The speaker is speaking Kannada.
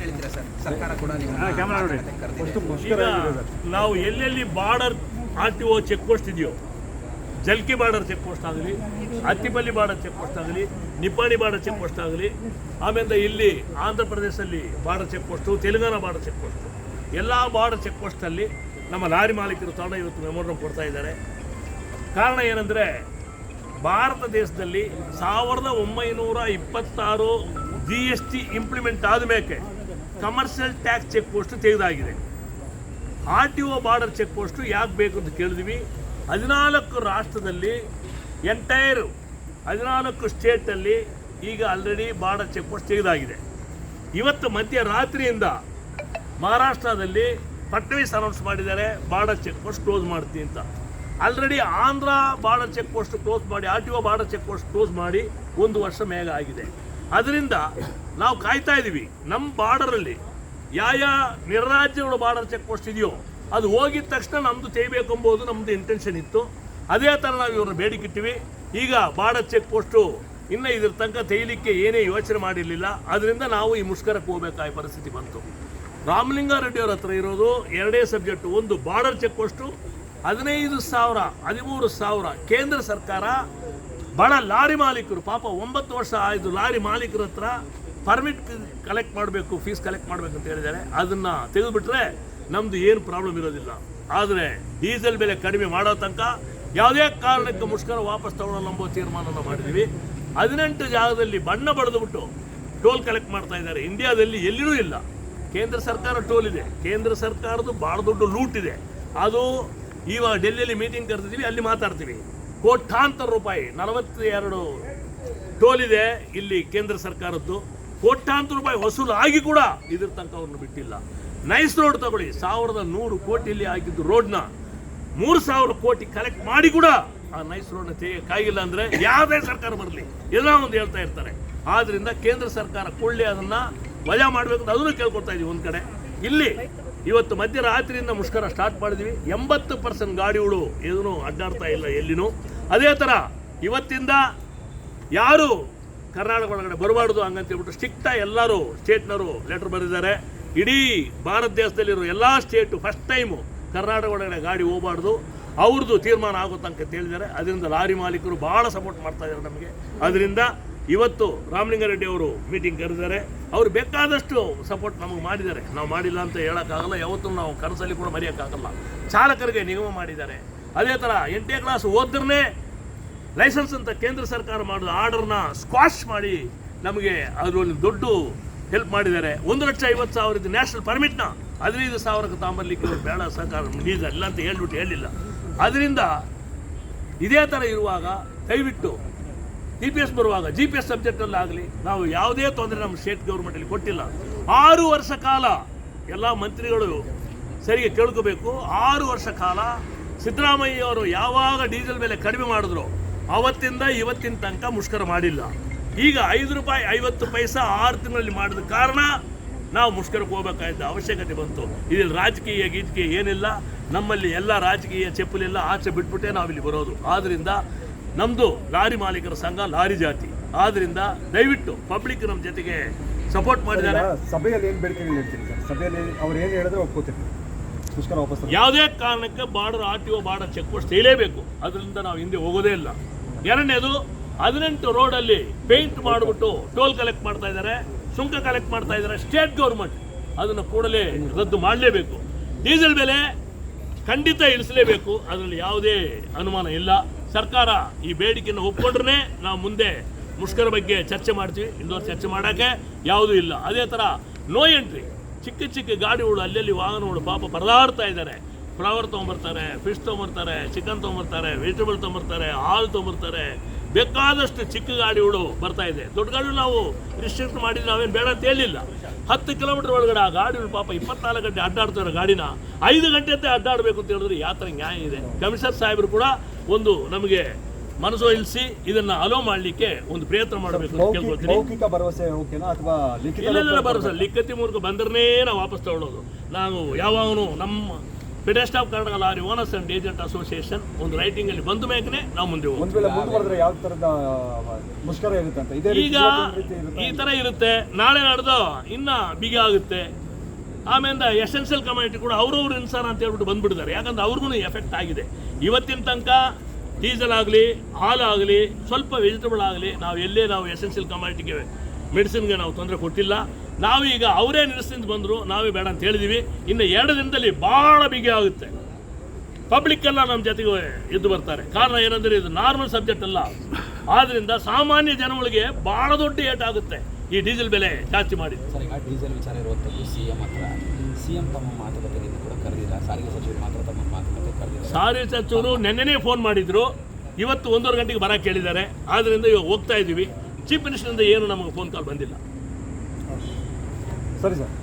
ಏನು ಹೇಳ್ತೀರಾ ಸರ್? ಸರ್ಕಾರ ಕೂಡ ಈಗ ನಾವು ಎಲ್ಲೆಲ್ಲಿ ಬಾರ್ಡರ್ RTO ಚೆಕ್ ಪೋಸ್ಟ್ ಇದೆಯೋ, ಜಲ್ಕಿ ಬಾರ್ಡರ್ ಚೆಕ್ ಪೋಸ್ಟ್ ಆಗಲಿ, ಅತ್ತಿಪಲ್ಲಿ ಬಾರ್ಡರ್ ಚೆಕ್ ಪೋಸ್ಟ್ ಆಗಲಿ, ನಿಪ್ಪಾಣಿ ಬಾರ್ಡರ್ ಚೆಕ್ ಪೋಸ್ಟ್ ಆಗಲಿ, ಆಮೇಲೆ ಇಲ್ಲಿ ಆಂಧ್ರ ಪ್ರದೇಶದಲ್ಲಿ border check post, Telangana border check post, ಎಲ್ಲ ಬಾರ್ಡರ್ ಚೆಕ್ ಪೋಸ್ಟಲ್ಲಿ ನಮ್ಮ ಲಾರಿ ಮಾಲೀಕರು ತಂಡ ಇವತ್ತು ಮೆಮೊರಂಡಮ್ ಕೊಡ್ತಾ ಇದ್ದಾರೆ. ಕಾರಣ ಏನಂದರೆ, ಭಾರತ ದೇಶದಲ್ಲಿ 1926 GST ಇಂಪ್ಲಿಮೆಂಟ್ ಆದಮೇಲೆ ಕಮರ್ಷಿಯಲ್ ಟ್ಯಾಕ್ಸ್ ಚೆಕ್ ಪೋಸ್ಟ್ ತೆಗೆದಾಗಿದೆ. RTO ಬಾರ್ಡರ್ ಚೆಕ್ ಪೋಸ್ಟು ಯಾಕೆ ಬೇಕು ಅಂತ ಕೇಳಿದ್ವಿ. 14 ರಾಷ್ಟ್ರದಲ್ಲಿ ಎಂಟೈರ್ 14 ಸ್ಟೇಟಲ್ಲಿ ಈಗ ಆಲ್ರೆಡಿ ಬಾರ್ಡರ್ ಚೆಕ್ ಪೋಸ್ಟ್ ತೆಗೆದಾಗಿದೆ. ಇವತ್ತು ಮಧ್ಯರಾತ್ರಿಯಿಂದ ಮಹಾರಾಷ್ಟ್ರದಲ್ಲಿ ಫಡ್ನವೀಸ್ ಅನೌನ್ಸ್ ಮಾಡಿದ್ದಾರೆ ಬಾರ್ಡರ್ ಚೆಕ್ ಪೋಸ್ಟ್ ಕ್ಲೋಸ್ ಮಾಡ್ತೀನಿ ಅಂತ. Already Andhra border check post close ಮಾಡಿ, RTO border check post close ಮಾಡಿ 1 ವರ್ಷ ಮೇಗ ಆಗಿದೆ. ಅದರಿಂದ ನಾವು ಕಾಯ್ತಾ ಇದ್ದೀವಿ, ನಮ್ಮ ಬಾರ್ಡರಲ್ಲಿ ಯಾವ ನಿರ್ರಾಜ್ಯಗಳ ಬಾರ್ಡರ್ ಚೆಕ್ ಪೋಸ್ಟ್ ಇದೆಯೋ ಅದು ಹೋಗಿದ ತಕ್ಷಣ ನಮ್ಮದು ತೆಗಿಬೇಕು ಎಂಬುದು ನಮ್ಮದು ಇಂಟೆನ್ಷನ್ ಇತ್ತು. ಅದೇ ಥರ ನಾವು ಇವ್ರನ್ನ ಬೇಡಿಕಿಟ್ಟಿವಿ. ಈಗ ಬಾರ್ಡರ್ ಚೆಕ್ ಪೋಸ್ಟು ಇನ್ನು ಇದ್ರ ತನಕ ತೆಗಿಲಿಕ್ಕೆ ಏನೇ ಯೋಚನೆ ಮಾಡಿರಲಿಲ್ಲ. ಅದರಿಂದ ನಾವು ಈ ಮುಷ್ಕರಕ್ಕೆ ಹೋಗಬೇಕಾದ ಪರಿಸ್ಥಿತಿ ಬಂತು. ರಾಮಲಿಂಗಾರೆಡ್ಡಿ ಅವ್ರ ಹತ್ರ ಇರೋದು ಎರಡೇ ಸಬ್ಜೆಕ್ಟು. ಒಂದು ಬಾರ್ಡರ್ ಚೆಕ್ ಪೋಸ್ಟು 15,000 13,000 ಕೇಂದ್ರ ಸರ್ಕಾರ ಬಡ ಲಾರಿ ಮಾಲೀಕರು, ಪಾಪ 9 ವರ್ಷ ಆಯಿತು ಲಾರಿ ಮಾಲೀಕರ ಹತ್ರ ಪರ್ಮಿಟ್ ಕಲೆಕ್ಟ್ ಮಾಡಬೇಕು, ಫೀಸ್ ಕಲೆಕ್ಟ್ ಮಾಡಬೇಕು ಅಂತ ಹೇಳಿದ್ದಾರೆ. ಅದನ್ನು ತೆಗೆದುಬಿಟ್ರೆ ನಮ್ಮದು ಏನು ಪ್ರಾಬ್ಲಮ್ ಇರೋದಿಲ್ಲ. ಆದರೆ ಡೀಸೆಲ್ ಬೆಲೆ ಕಡಿಮೆ ಮಾಡೋ ತನಕ ಯಾವುದೇ ಕಾರಣಕ್ಕೆ ಮುಷ್ಕರ ವಾಪಸ್ ತಗೊಳ್ಳೋ ನಂಬೋ ತೀರ್ಮಾನವನ್ನು ಮಾಡಿದ್ದೀವಿ. 18 ಜಾಗದಲ್ಲಿ ಬಣ್ಣ ಬಡಿದುಬಿಟ್ಟು ಟೋಲ್ ಕಲೆಕ್ಟ್ ಮಾಡ್ತಾ ಇದ್ದಾರೆ. ಇಂಡಿಯಾದಲ್ಲಿ ಎಲ್ಲಿಯೂ ಇಲ್ಲ. ಕೇಂದ್ರ ಸರ್ಕಾರ ಟೋಲ್ ಇದೆ, ಕೇಂದ್ರ ಸರ್ಕಾರದ್ದು ಭಾಳ ದೊಡ್ಡ ಲೂಟ್ ಇದೆ. ಅದು ಇವಾಗ ಡೆಲ್ಲಿಯಲ್ಲಿ ಮೀಟಿಂಗ್ ಕರೆದಿದ್ದೀವಿ, ಅಲ್ಲಿ ಮಾತಾಡ್ತೀವಿ. ಕೋಟ್ಯಾಂತರ ರೂಪಾಯಿ 42 ಟೋಲ್ ಇದೆ ಇಲ್ಲಿ ಕೇಂದ್ರ ಸರ್ಕಾರದ್ದು. ಕೋಟ್ಯಾಂತರ ರೂಪಾಯಿ ವಸೂಲು ಆಗಿ ಕೂಡ ಇದ್ರ ತನಕ ಅವ್ರನ್ನ ಬಿಟ್ಟಿಲ್ಲ. ನೈಸ್ ರೋಡ್ ತಗೊಳ್ಳಿ, 1,100 ಕೋಟಿಯಲ್ಲಿ ಆಗಿದ್ದು ರೋಡ್ನ 3,000 ಕೋಟಿ ಕಲೆಕ್ಟ್ ಮಾಡಿ ಕೂಡ ಆ ನೈಸ್ ರೋಡ್ನ ತೆಗೆಯಕ್ಕಾಗಿಲ್ಲ. ಅಂದರೆ ಯಾವುದೇ ಸರ್ಕಾರ ಬರಲಿ ಏನೋ ಒಂದು ಹೇಳ್ತಾ ಇರ್ತಾರೆ. ಆದ್ದರಿಂದ ಕೇಂದ್ರ ಸರ್ಕಾರ ಕೊಳ್ಳಿ ಅದನ್ನು ವಜಾ ಮಾಡಬೇಕು ಅಂತ ಅದನ್ನು ಕೇಳ್ಕೊಳ್ತಾ ಇದೀವಿ. ಒಂದು ಕಡೆ ಇಲ್ಲಿ ಇವತ್ತು ಮಧ್ಯರಾತ್ರಿಯಿಂದ ಮುಷ್ಕರ ಸ್ಟಾರ್ಟ್ ಮಾಡಿದ್ವಿ. 80% ಗಾಡಿಗಳು ಏನೂ ಅಡ್ಡಾಡ್ತಾ ಇಲ್ಲ ಎಲ್ಲಿನೂ. ಅದೇ ಥರ ಇವತ್ತಿಂದ ಯಾರು ಕರ್ನಾಟಕ ಒಳಗಡೆ ಬರಬಾರ್ದು ಹಂಗಂತ ಹೇಳ್ಬಿಟ್ಟು ಸ್ಟ್ರಿಕ್ಟಾಗಿ ಎಲ್ಲರೂ ಸ್ಟೇಟ್ನವರು ಲೆಟರ್ ಬರೆದಿದ್ದಾರೆ. ಇಡೀ ಭಾರತ ದೇಶದಲ್ಲಿರೋ ಎಲ್ಲ ಸ್ಟೇಟು ಫಸ್ಟ್ ಟೈಮು ಕರ್ನಾಟಕ ಒಳಗಡೆ ಗಾಡಿ ಹೋಗಬಾರ್ದು, ಅವ್ರದ್ದು ತೀರ್ಮಾನ ಆಗೋ ತನಕ ಹೇಳಿದ್ದಾರೆ. ಅದರಿಂದ ಲಾರಿ ಮಾಲೀಕರು ಭಾಳ ಸಪೋರ್ಟ್ ಮಾಡ್ತಾ ಇದ್ದಾರೆ ನಮಗೆ. ಅದರಿಂದ ಇವತ್ತು ರಾಮಲಿಂಗಾರೆಡ್ಡಿ ಅವರು ಮೀಟಿಂಗ್ ಕರೆದಿದ್ದಾರೆ. ಅವರು ಬೇಕಾದಷ್ಟು ಸಪೋರ್ಟ್ ನಮಗೆ ಮಾಡಿದ್ದಾರೆ. ನಾವು ಮಾಡಿಲ್ಲ ಅಂತ ಹೇಳೋಕ್ಕಾಗಲ್ಲ, ಯಾವತ್ತೂ ನಾವು ಕನಸಲ್ಲಿ ಕೂಡ ಮರೆಯೋಕ್ಕಾಗಲ್ಲ. ಚಾಲಕರಿಗೆ ನಿಗಮ ಮಾಡಿದ್ದಾರೆ. ಅದೇ ಥರ 8ನೇ ಕ್ಲಾಸ್ ಓದಿದ್ರೆ ಲೈಸೆನ್ಸ್ ಅಂತ ಕೇಂದ್ರ ಸರ್ಕಾರ ಮಾಡಿದ ಆರ್ಡರ್ನ ಸ್ಕ್ವಾಶ್ ಮಾಡಿ ನಮಗೆ ಅದರಲ್ಲಿ ದೊಡ್ಡ ಹೆಲ್ಪ್ ಮಾಡಿದ್ದಾರೆ. 1,50,000 ನ್ಯಾಷನಲ್ ಪರ್ಮಿಟ್ನ 15,000ಕ್ಕೆ ತಗೊಂಬರ್ಲಿಕ್ಕೆ ಬೇಡ ಸರ್ಕಾರ ನೀಡಿಲ್ಲ ಇಲ್ಲ ಅಂತ ಹೇಳ್ಬಿಟ್ಟು ಹೇಳಿಲ್ಲ. ಅದರಿಂದ ಇದೇ ಥರ ಇರುವಾಗ ದಯವಿಟ್ಟು TPS ಬರುವಾಗ GPS ಸಬ್ಜೆಕ್ಟಲ್ಲಾಗಲಿ ನಾವು ಯಾವುದೇ ತೊಂದರೆ ನಮ್ಮ ಸ್ಟೇಟ್ ಗೌರ್ಮೆಂಟಲ್ಲಿ ಕೊಟ್ಟಿಲ್ಲ. 6 ವರ್ಷ ಕಾಲ ಎಲ್ಲ ಮಂತ್ರಿಗಳು ಸರಿಗೆ ಕೇಳ್ಕೋಬೇಕು. 6 ವರ್ಷ ಕಾಲ ಸಿದ್ದರಾಮಯ್ಯ ಅವರು ಯಾವಾಗ ಡೀಸೆಲ್ ಬೆಲೆ ಕಡಿಮೆ ಮಾಡಿದ್ರು ಅವತ್ತಿಂದ ಇವತ್ತಿನ ತನಕ ಮುಷ್ಕರ ಮಾಡಿಲ್ಲ. ಈಗ 5 ರೂಪಾಯಿ 50 ಪೈಸೆ 6 ತಿಂಗಳಲ್ಲಿ ಮಾಡಿದ ಕಾರಣ ನಾವು ಮುಷ್ಕರಕ್ಕೆ ಹೋಗಬೇಕಾದ ಅವಶ್ಯಕತೆ ಬಂತು. ಇಲ್ಲಿ ರಾಜಕೀಯ ಗೀಟಿಗೆ ಏನಿಲ್ಲ. ನಮ್ಮಲ್ಲಿ ಎಲ್ಲ ರಾಜಕೀಯ ಚೆಪ್ಪಲೆಲ್ಲ ಆಚೆ ಬಿಟ್ಬಿಟ್ಟೆ ನಾವಿಲ್ಲಿ ಬರೋದು. ಆದ್ದರಿಂದ ನಮ್ಮದು ಲಾರಿ ಮಾಲೀಕರ ಸಂಘ ಲಾರಿ ಜಾತಿ. ಆದ್ದರಿಂದ ದಯವಿಟ್ಟು ಪಬ್ಲಿಕ್ ನಮ್ಮ ಜೊತೆಗೆ ಸಪೋರ್ಟ್ ಮಾಡಿದ್ದಾರೆ. ಸಭೆಯಲ್ಲಿ ಏನು ಬೇಡಿಕೆಗಳು ಹೇಳ್ತೀರಿ ಸರ್? ಸಭೆಯಲ್ಲಿ ಅವ್ರು ಏನು ಹೇಳಿದ್ರೆ ಒಪ್ಕೋತೀವಿ, ಮುಷ್ಕರ ವಾಪಸ್ ಯಾವುದೇ ಕಾರಣಕ್ಕೆ border RTO border check post ತೆಗೆಯಲೇಬೇಕು. ಅದರಿಂದ ನಾವು ಹಿಂದೆ ಹೋಗೋದೇ ಇಲ್ಲ. ಎರಡನೇದು 18 ರೋಡಲ್ಲಿ ಪೇಂಟ್ ಮಾಡಿಬಿಟ್ಟು ಟೋಲ್ ಕಲೆಕ್ಟ್ ಮಾಡ್ತಾ ಇದ್ದಾರೆ, ಸುಂಕ ಕಲೆಕ್ಟ್ ಮಾಡ್ತಾ ಇದ್ದಾರೆ ಸ್ಟೇಟ್ ಗೌರ್ಮೆಂಟ್. ಅದನ್ನು ಕೂಡಲೇ ರದ್ದು ಮಾಡಲೇಬೇಕು. ಡೀಸೆಲ್ ಬೆಲೆ ಖಂಡಿತ ಇಳಿಸಲೇಬೇಕು, ಅದರಲ್ಲಿ ಯಾವುದೇ ಅನುಮಾನ ಇಲ್ಲ. ಸರ್ಕಾರ ಈ ಬೇಡಿಕೆಯನ್ನು ಒಪ್ಕೊಂಡ್ರೆ ನಾವು ಮುಂದೆ ಮುಷ್ಕರ ಬಗ್ಗೆ ಚರ್ಚೆ ಮಾಡ್ತೀವಿ. ಇಂದೋರ್ ಚರ್ಚೆ ಮಾಡೋಕ್ಕೆ ಯಾವುದೂ ಇಲ್ಲ. ಅದೇ ಥರ ನೋ ಎಂಟ್ರಿ, ಚಿಕ್ಕ ಚಿಕ್ಕ ಗಾಡಿಗಳು ಅಲ್ಲಲ್ಲಿ ವಾಹನಗಳು ಪಾಪ ಪರದಾಡ್ತಾ ಇದ್ದಾರೆ. ಫ್ಲವರ್ ತೊಗೊಂಬರ್ತಾರೆ, ಫಿಶ್ ತೊಗೊಂಬರ್ತಾರೆ, ಚಿಕನ್ ತೊಗೊಂಬರ್ತಾರೆ, ವೆಜಿಟೇಬಲ್ ತೊಗೊಂಬರ್ತಾರೆ, ಹಾಲು ತೊಗೊಂಬರ್ತಾರೆ. ಬೇಕಾದಷ್ಟು ಚಿಕ್ಕ ಗಾಡಿಗಳು ಬರ್ತಾ ಇದೆ. ದೊಡ್ಡ ಗಾಡಿ ನಾವು ರಿಸ್ಟ್ರಿಕ್ಟ್ ಮಾಡಿದ್ರೆ ನಾವೇನು ಬೇಡ ಅಂತ ಹೇಳಿಲ್ಲ. 10 ಕಿಲೋಮೀಟರ್ ಒಳಗಡೆ ಆ ಗಾಡಿಗಳು ಪಾಪ 24 ಗಂಟೆ ಅಡ್ಡಾಡ್ತಾರೆ. ಗಾಡಿನ 5 ಗಂಟೆ ಅಂತ ಅಡ್ಡಾಡಬೇಕು ಅಂತ ಹೇಳಿದ್ರೆ ಯಾವ ಥರ ನ್ಯಾಯ ಇದೆ? ಕಮಿಷನರ್ ಸಾಹೇಬರು ಕೂಡ ಒಂದು ನಮಗೆ ಮನಸೊಲಿಸಿ ಇದನ್ನು ಅಲೋ ಮಾಡಲಿಕ್ಕೆ ಒಂದು ಪ್ರಯತ್ನ ಮಾಡಬೇಕು ಅಂತ ಕೇಳ್ಕೊಳ್ತೀನಿ. ಇಲ್ಲ ಭರವಸೆ ಲಿಖಿತ ಮೂಲಕ ಬಂದ್ರೆ ನಾವು ವಾಪಸ್ ತಗೊಳ್ಳೋದು. ನಾವು ಯಾವಾಗಲೂ ನಮ್ಮ federation of Karnataka lorry owners and agent association ಒಂದು ರೈಟಿಂಗಲ್ಲಿ ಬಂದ ಮೇಲೇ ನಾವು ಮುಂದೆ ಹೋಗ್ತೀವಿ. ಒಂದು ವೇಳೆ ಮುಂದುವರೆದ್ರೆ ಯಾವ ಥರದ ಮುಷ್ಕರ ಇರುತ್ತೆ ಅಂತ ಇದೇ ಈಗ ಈ ಥರ ಇರುತ್ತೆ, ನಾಳೆ ನಡೆದು ಇನ್ನೂ ಬಿಗಿ ಆಗುತ್ತೆ. ಆಮೇಲೆ ಎಸೆನ್ಷಿಯಲ್ ಕಮ್ಯುನಿಟಿ ಕೂಡ ಅವ್ರವ್ರ ಇನ್ಸಾನ ಅಂತ ಹೇಳ್ಬಿಟ್ಟು ಬಂದ್ಬಿಟ್ಟಿದ್ದಾರೆ. ಯಾಕಂದ್ರೆ ಅವ್ರಿಗೂ ಎಫೆಕ್ಟ್ ಆಗಿದೆ. ಇವತ್ತಿನ ತನಕ ಡೀಸೆಲ್ ಆಗಲಿ, ಹಾಲು ಆಗಲಿ, ಸ್ವಲ್ಪ ವೆಜಿಟೇಬಲ್ ಆಗಲಿ, ನಾವು ಎಸೆನ್ಷಿಯಲ್ ಕಮ್ಯುನಿಟಿಗೆ ಮೆಡಿಸಿನ್ಗೆ ನಾವು ತೊಂದರೆ ಕೊಟ್ಟಿಲ್ಲ. ನಾವೀಗ ಅವರೇ ನಿಲ್ಲಿಸಿಂದ ಬಂದರು, ನಾವೇ ಬೇಡ ಅಂತ ಹೇಳಿದ್ದೀವಿ. ಇನ್ನು 2 ದಿನದಲ್ಲಿ ಭಾಳ ಬಿಗಿ ಆಗುತ್ತೆ. ಪಬ್ಲಿಕ್ ಎಲ್ಲ ನಮ್ಮ ಜೊತೆಗೆ ಎದ್ದು ಬರ್ತಾರೆ. ಕಾರಣ ಏನಂದರೆ ಇದು ನಾರ್ಮಲ್ ಸಬ್ಜೆಕ್ಟ್ ಅಲ್ಲ. ಆದ್ದರಿಂದ ಸಾಮಾನ್ಯ ಜನಗಳಿಗೆ ಭಾಳ ದೊಡ್ಡ ಏಟಾಗುತ್ತೆ ಈ ಡೀಸೆಲ್ ಬೆಲೆ ಜಾಸ್ತಿ ಮಾಡಿ. ಸರ್, ಈಗ ಡೀಸೆಲ್ ವಿಚಾರ ಇರುವಂಥದ್ದು ಸಿಎಂ ಹತ್ರ. ಸಿಎಂ ತಮ್ಮ ಮಾತುಕತೆಗೆ ಕೂಡ ಕರೆದಿಲ್ಲ, ಸಾರಿಗೆ ಸಚಿವರು ಮಾತ್ರ ತಮ್ಮ ಮಾತುಕತೆ ಕರೆದಿಲ್ಲ. ಸಾರಿಗೆ ಸಚಿವರು ನೆನ್ನೆನೇ ಫೋನ್ ಮಾಡಿದ್ರು, ಇವತ್ತು 1:30 ಗಂಟೆಗೆ ಬರೋಕ್ಕೆ ಕೇಳಿದ್ದಾರೆ. ಆದ್ದರಿಂದ ಇವಾಗ ಹೋಗ್ತಾ ಇದ್ದೀವಿ. ಚೀಫ್ ಮಿನಿಸ್ಟರಿಂದ ಏನು ನಮಗೆ ಫೋನ್ ಕಾಲ್ ಬಂದಿಲ್ಲ. ಸರಿ ಸರ್.